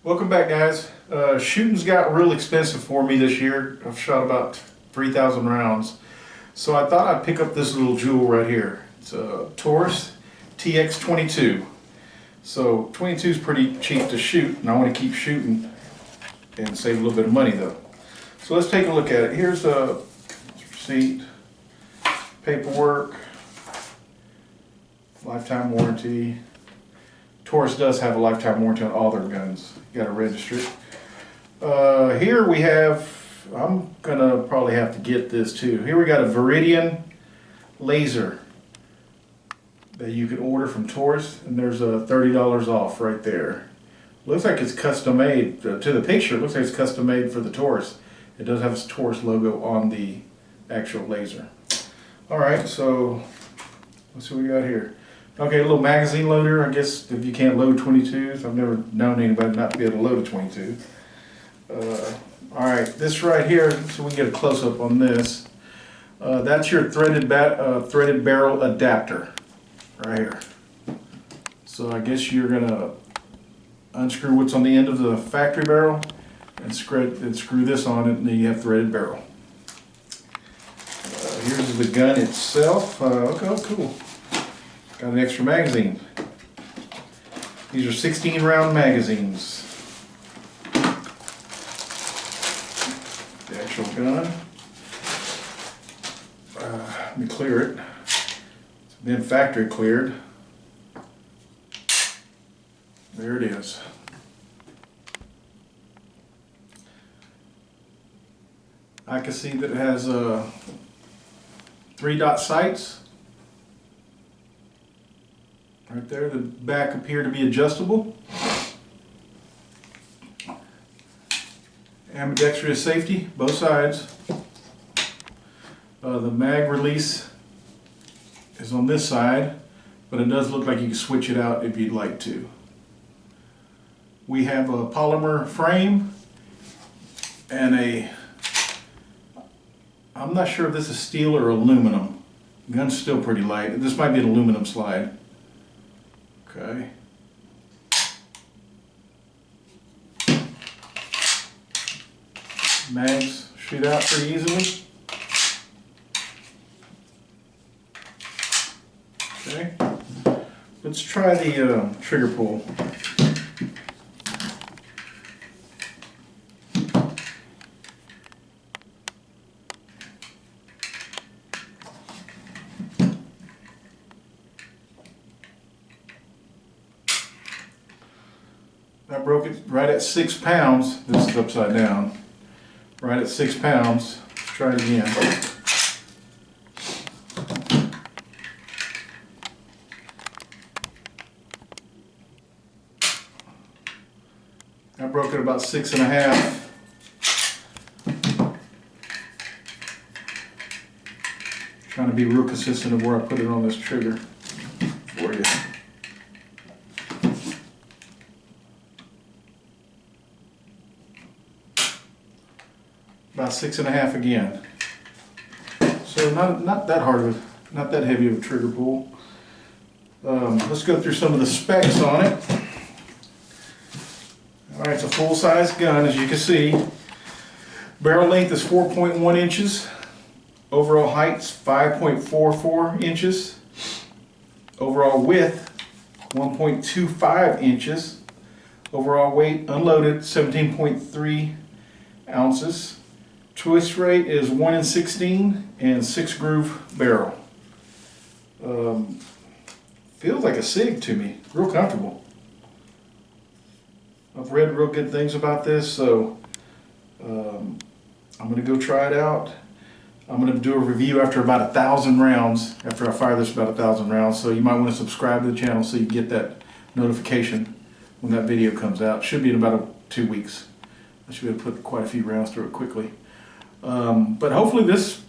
Welcome back, guys. Shooting's got real expensive for me this year. I've shot about 3,000 rounds. So I thought I'd pick up this little jewel right here. It's a Taurus TX22. So 22 is pretty cheap to shoot, and I want to keep shooting and save a little bit of money though. So let's take a look at it. Here's a receipt, paperwork, lifetime warranty. Taurus does have a lifetime warranty on all their guns. You gotta register it. Here we have, I'm gonna probably have to get this too. Here we got a Viridian laser that you can order from Taurus, and there's a $30 off right there. Looks like it's custom made. To the picture, it looks like it's custom made for the Taurus. It does have a Taurus logo on the actual laser. Alright, so let's see what we got here. Okay, a little magazine loader. I guess if you can't load 22s, I've never known anybody not to be able to load a 22. Alright, this right here, so we can get a close-up on this. That's your threaded barrel adapter right here. So I guess you're going to unscrew what's on the end of the factory barrel and screw this on it, and then you have threaded barrel. Here's the gun itself. Okay, oh, cool. Got an extra magazine. These are 16 round magazines. The actual gun. Let me clear it. It's been factory cleared. There it is. I can see that it has 3-dot sights. Right there, the back appear to be adjustable. Ambidextrous safety, both sides. The mag release is on this side, but it does look like you can switch it out if you'd like to. We have a polymer frame and I'm not sure if this is steel or aluminum. The gun's still pretty light. This might be an aluminum slide. Okay. Mags shoot out pretty easily. Okay. Let's try the trigger pull. I broke it right at 6 pounds. This is upside down. Right at 6 pounds. Let's try it again. I broke it about 6.5. Trying to be real consistent of where I put it on this trigger for you. About 6.5 again. So not that hard of, not that heavy of a trigger pull. Let's go through some of the specs on it. Alright, it's a full-size gun, as you can see. Barrel length is 4.1 inches. Overall height's 5.44 inches. Overall width 1.25 inches. Overall weight unloaded 17.3 ounces. Twist rate is 1 in 16 and 6 groove barrel. Feels like a SIG to me, real comfortable. I've read real good things about this, so I'm going to go try it out. I'm going to do a review after about 1,000 rounds, after I fire this about 1,000 rounds, so you might want to subscribe to the channel so you get that notification when that video comes out. It should be in about 2 weeks. I should be able to put quite a few rounds through it quickly. But hopefully this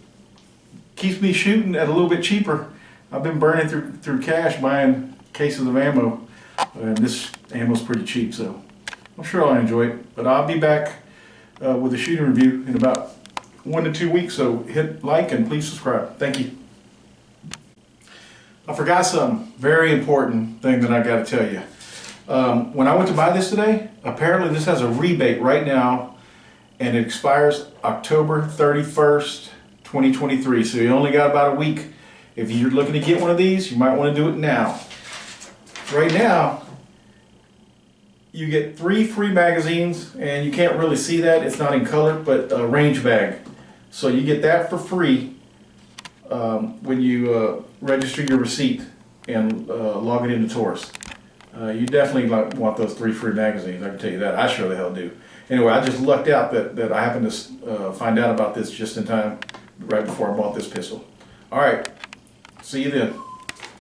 keeps me shooting at a little bit cheaper. I've been burning through cash buying cases of ammo, and this ammo's pretty cheap, so I'm sure I'll enjoy it. But I'll be back with a shooting review in about 1 to 2 weeks, so hit like and please subscribe. Thank you. I forgot something very important thing that I got to tell you. When I went to buy this today, apparently this has a rebate right now, and it expires October 31st, 2023. So you only got about a week. If you're looking to get one of these, you might want to do it now. Right now, you get 3 free magazines, and you can't really see that, it's not in color, but a range bag. So you get that for free when you register your receipt and log it into Taurus. You definitely want those 3 free magazines, I can tell you that. I sure the hell do. Anyway, I just lucked out that I happened to find out about this just in time, right before I bought this pistol. Alright, see you then.